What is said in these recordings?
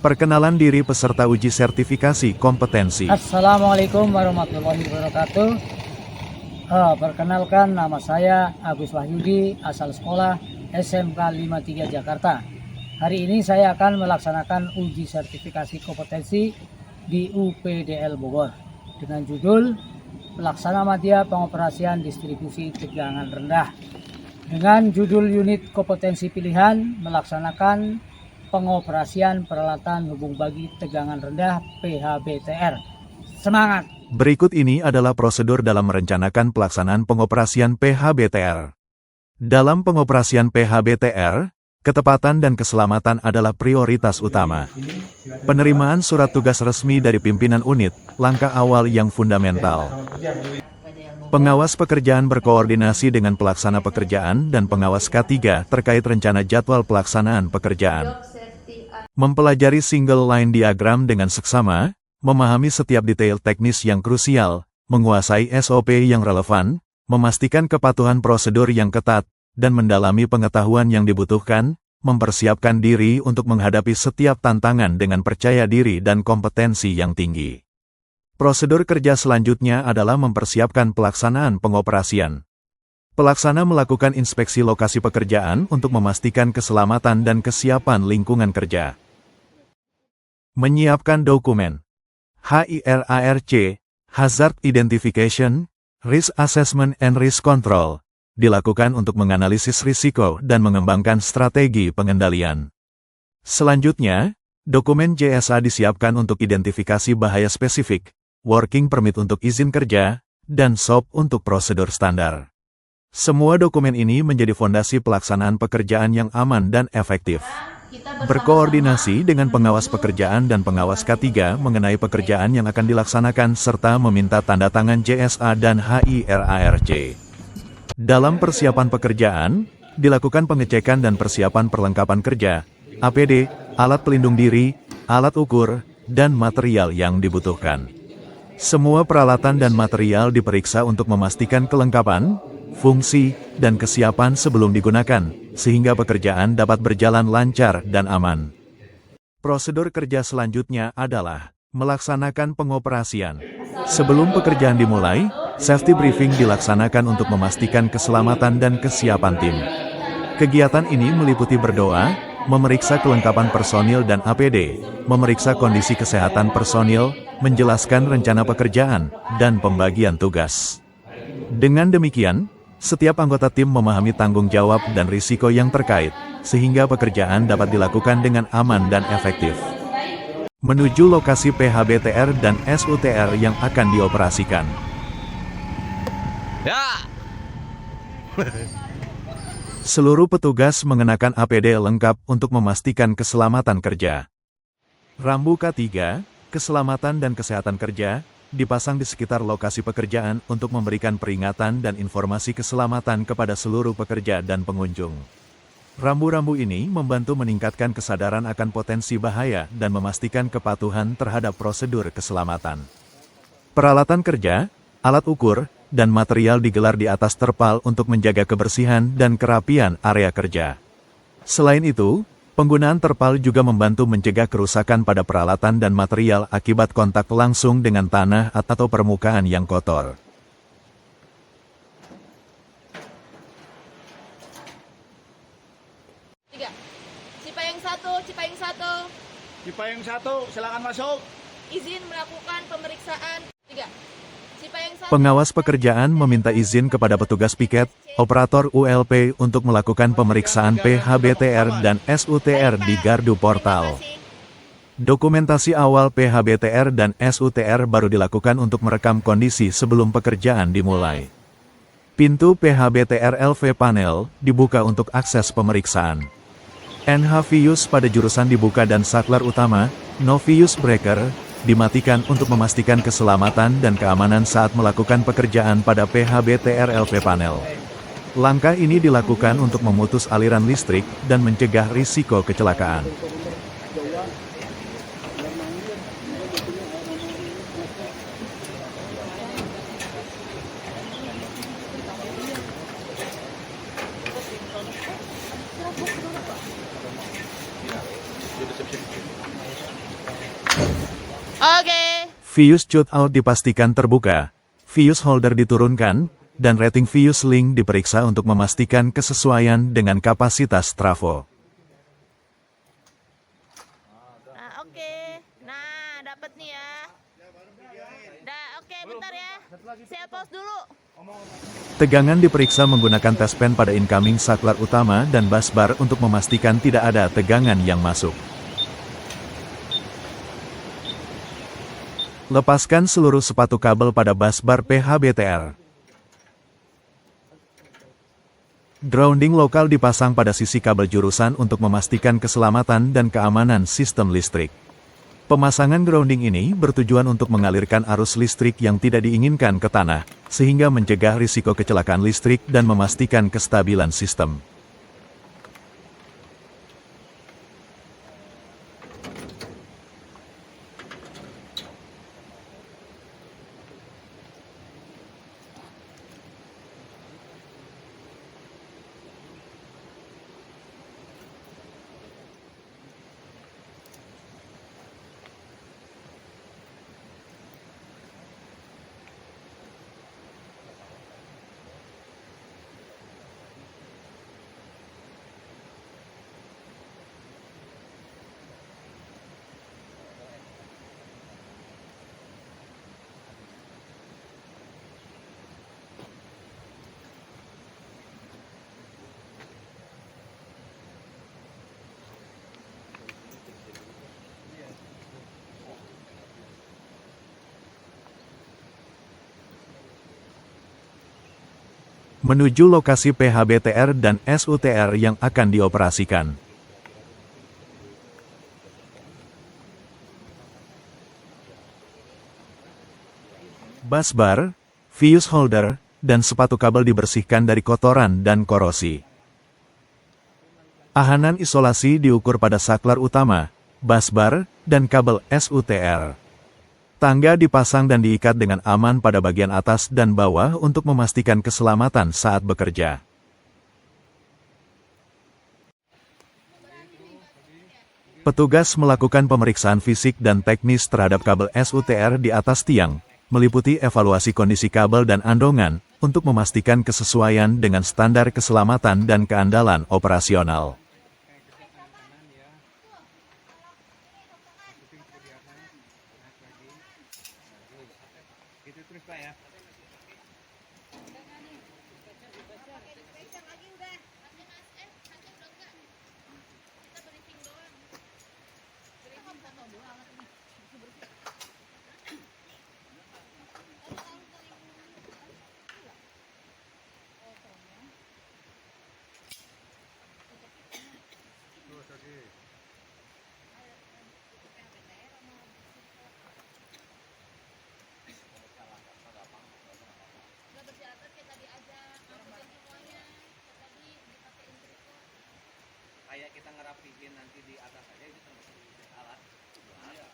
Perkenalan diri peserta uji sertifikasi kompetensi. Assalamualaikum warahmatullahi wabarakatuh. Perkenalkan, nama saya Agus Wahyudi, asal sekolah SMK 53 Jakarta. Hari ini saya akan melaksanakan uji sertifikasi kompetensi di UPDL Bogor dengan judul Pelaksana Madya Pengoperasian Distribusi Tegangan Rendah. Dengan judul unit kompetensi pilihan melaksanakan pengoperasian peralatan hubung bagi tegangan rendah PHBTR. Semangat! Berikut ini adalah prosedur dalam merencanakan pelaksanaan pengoperasian PHBTR. Dalam pengoperasian PHBTR, ketepatan dan keselamatan adalah prioritas utama. Penerimaan surat tugas resmi dari pimpinan unit, langkah awal yang fundamental. Pengawas pekerjaan berkoordinasi dengan pelaksana pekerjaan dan pengawas K3 terkait rencana jadwal pelaksanaan pekerjaan. Mempelajari single line diagram dengan seksama, memahami setiap detail teknis yang krusial, menguasai SOP yang relevan, memastikan kepatuhan prosedur yang ketat, dan mendalami pengetahuan yang dibutuhkan, mempersiapkan diri untuk menghadapi setiap tantangan dengan percaya diri dan kompetensi yang tinggi. Prosedur kerja selanjutnya adalah mempersiapkan pelaksanaan pengoperasian. Pelaksana melakukan inspeksi lokasi pekerjaan untuk memastikan keselamatan dan kesiapan lingkungan kerja. Menyiapkan dokumen HIRARC, Hazard Identification, Risk Assessment and Risk Control, dilakukan untuk menganalisis risiko dan mengembangkan strategi pengendalian. Selanjutnya, dokumen JSA disiapkan untuk identifikasi bahaya spesifik, Working Permit untuk izin kerja, dan SOP untuk prosedur standar. Semua dokumen ini menjadi fondasi pelaksanaan pekerjaan yang aman dan efektif. Berkoordinasi dengan pengawas pekerjaan dan pengawas K3 mengenai pekerjaan yang akan dilaksanakan serta meminta tanda tangan JSA dan HIRARC. Dalam persiapan pekerjaan, dilakukan pengecekan dan persiapan perlengkapan kerja, APD, alat pelindung diri, alat ukur, dan material yang dibutuhkan. Semua peralatan dan material diperiksa untuk memastikan kelengkapan, fungsi, dan kesiapan sebelum digunakan, sehingga pekerjaan dapat berjalan lancar dan aman. Prosedur kerja selanjutnya adalah melaksanakan pengoperasian. Sebelum pekerjaan dimulai, safety briefing dilaksanakan untuk memastikan keselamatan dan kesiapan tim. Kegiatan ini meliputi berdoa, memeriksa kelengkapan personil dan APD, memeriksa kondisi kesehatan personil, menjelaskan rencana pekerjaan, dan pembagian tugas. Dengan demikian, setiap anggota tim memahami tanggung jawab dan risiko yang terkait, sehingga pekerjaan dapat dilakukan dengan aman dan efektif. Menuju lokasi PHBTR dan SUTR yang akan dioperasikan. Seluruh petugas mengenakan APD lengkap untuk memastikan keselamatan kerja. Rambu K3, keselamatan dan kesehatan kerja, dipasang di sekitar lokasi pekerjaan untuk memberikan peringatan dan informasi keselamatan kepada seluruh pekerja dan pengunjung. Rambu-rambu ini membantu meningkatkan kesadaran akan potensi bahaya dan memastikan kepatuhan terhadap prosedur keselamatan. Peralatan kerja, alat ukur, dan material digelar di atas terpal untuk menjaga kebersihan dan kerapian area kerja. Selain itu, penggunaan terpal juga membantu mencegah kerusakan pada peralatan dan material akibat kontak langsung dengan tanah atau permukaan yang kotor. Cipayung 1, silakan masuk. Izin melakukan pemeriksaan. 3. Cipayung 1. Pengawas pekerjaan meminta izin kepada petugas piket, operator ULP untuk melakukan pemeriksaan PHBTR dan SUTR di gardu portal. Dokumentasi awal PHBTR dan SUTR baru dilakukan untuk merekam kondisi sebelum pekerjaan dimulai. Pintu PHBTR LV panel dibuka untuk akses pemeriksaan. NH Fuse pada jurusan dibuka dan saklar utama, no fuse breaker, dimatikan untuk memastikan keselamatan dan keamanan saat melakukan pekerjaan pada PHBTR LV panel. Langkah ini dilakukan untuk memutus aliran listrik dan mencegah risiko kecelakaan. Fuse shootout dipastikan terbuka, fuse holder diturunkan, dan rating fuse link diperiksa untuk memastikan kesesuaian dengan kapasitas trafo. Nah, oke. Nah, dapat nih ya. Oke, bentar ya. Saya pause dulu. Tegangan diperiksa menggunakan tes pen pada incoming saklar utama dan busbar untuk memastikan tidak ada tegangan yang masuk. Lepaskan seluruh sepatu kabel pada busbar PHBTR. Grounding lokal dipasang pada sisi kabel jurusan untuk memastikan keselamatan dan keamanan sistem listrik. Pemasangan grounding ini bertujuan untuk mengalirkan arus listrik yang tidak diinginkan ke tanah, sehingga mencegah risiko kecelakaan listrik dan memastikan kestabilan sistem. Menuju lokasi PHBTR dan SUTR yang akan dioperasikan. Busbar, fuse holder, dan sepatu kabel dibersihkan dari kotoran dan korosi. Ahanan isolasi diukur pada saklar utama, busbar, dan kabel SUTR. Tangga dipasang dan diikat dengan aman pada bagian atas dan bawah untuk memastikan keselamatan saat bekerja. Petugas melakukan pemeriksaan fisik dan teknis terhadap kabel SUTR di atas tiang, meliputi evaluasi kondisi kabel dan andongan, untuk memastikan kesesuaian dengan standar keselamatan dan keandalan operasional. Kayak kita ngerapihin nanti di atas aja itu termasuk alat. Iya.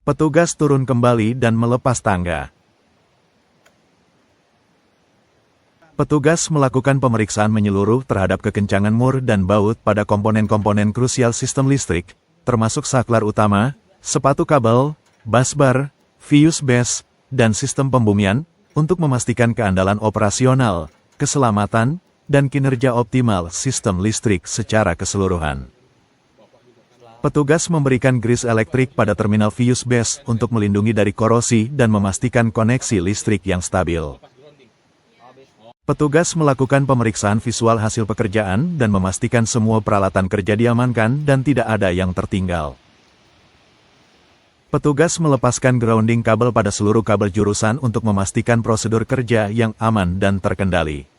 Petugas turun kembali dan melepas tangga. Petugas melakukan pemeriksaan menyeluruh terhadap kekencangan mur dan baut pada komponen-komponen krusial sistem listrik, termasuk saklar utama, sepatu kabel, busbar, fuse base, dan sistem pembumian, untuk memastikan keandalan operasional, keselamatan, dan kinerja optimal sistem listrik secara keseluruhan. Petugas memberikan gris elektrik pada terminal fuse base untuk melindungi dari korosi dan memastikan koneksi listrik yang stabil. Petugas melakukan pemeriksaan visual hasil pekerjaan dan memastikan semua peralatan kerja diamankan dan tidak ada yang tertinggal. Petugas melepaskan grounding kabel pada seluruh kabel jurusan untuk memastikan prosedur kerja yang aman dan terkendali.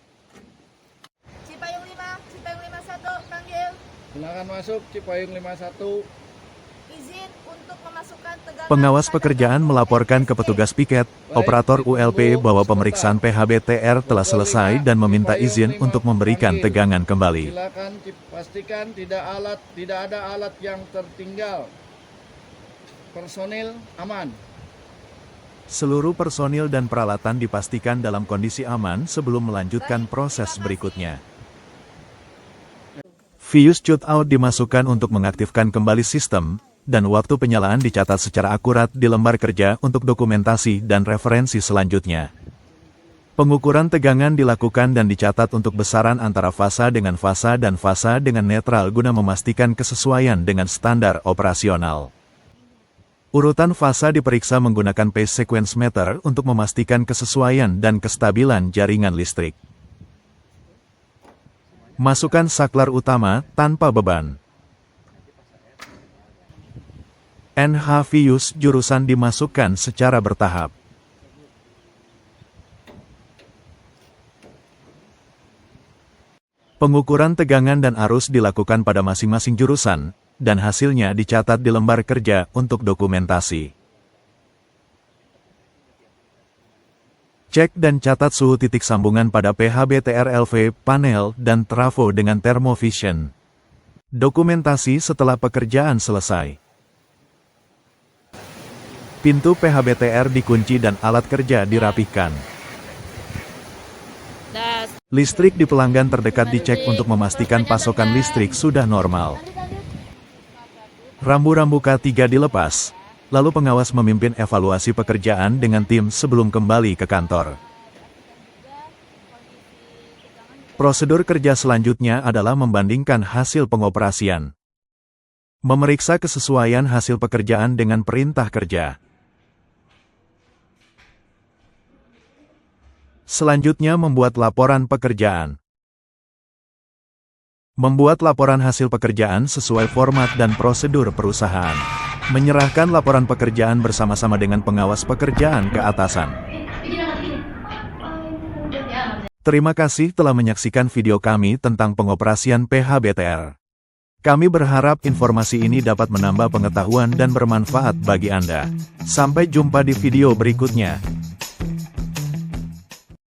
Cipayung 5, Cipayung 51, panggil. Silakan masuk Cipayung 51. Izin untuk memasukkan tegangan Pengawas pekerjaan melaporkan ke petugas piket, operator ULP bahwa pemeriksaan PHBTR telah selesai dan meminta izin untuk memberikan tegangan kembali. Silakan pastikan tidak ada alat yang tertinggal. Personil aman. Seluruh personil dan peralatan dipastikan dalam kondisi aman sebelum melanjutkan proses berikutnya. Fuse shootout dimasukkan untuk mengaktifkan kembali sistem, dan waktu penyalaan dicatat secara akurat di lembar kerja untuk dokumentasi dan referensi selanjutnya. Pengukuran tegangan dilakukan dan dicatat untuk besaran antara fasa dengan fasa dan fasa dengan netral guna memastikan kesesuaian dengan standar operasional. Urutan fasa diperiksa menggunakan phase sequence meter untuk memastikan kesesuaian dan kestabilan jaringan listrik. Masukkan saklar utama tanpa beban. NH Fuse jurusan dimasukkan secara bertahap. Pengukuran tegangan dan arus dilakukan pada masing-masing jurusan, dan hasilnya dicatat di lembar kerja untuk dokumentasi. Cek dan catat suhu titik sambungan pada PHBTR LV, panel, dan trafo dengan thermovision. Dokumentasi setelah pekerjaan selesai. Pintu PHBTR dikunci dan alat kerja dirapihkan. Listrik di pelanggan terdekat dicek untuk memastikan pasokan listrik sudah normal. Rambu-rambu K3 dilepas, lalu pengawas memimpin evaluasi pekerjaan dengan tim sebelum kembali ke kantor. Prosedur kerja selanjutnya adalah membandingkan hasil pengoperasian. Memeriksa kesesuaian hasil pekerjaan dengan perintah kerja. Selanjutnya membuat laporan pekerjaan. Membuat laporan hasil pekerjaan sesuai format dan prosedur perusahaan. Menyerahkan laporan pekerjaan bersama-sama dengan pengawas pekerjaan ke atasan. Terima kasih telah menyaksikan video kami tentang pengoperasian PHBTR. Kami berharap informasi ini dapat menambah pengetahuan dan bermanfaat bagi Anda. Sampai jumpa di video berikutnya.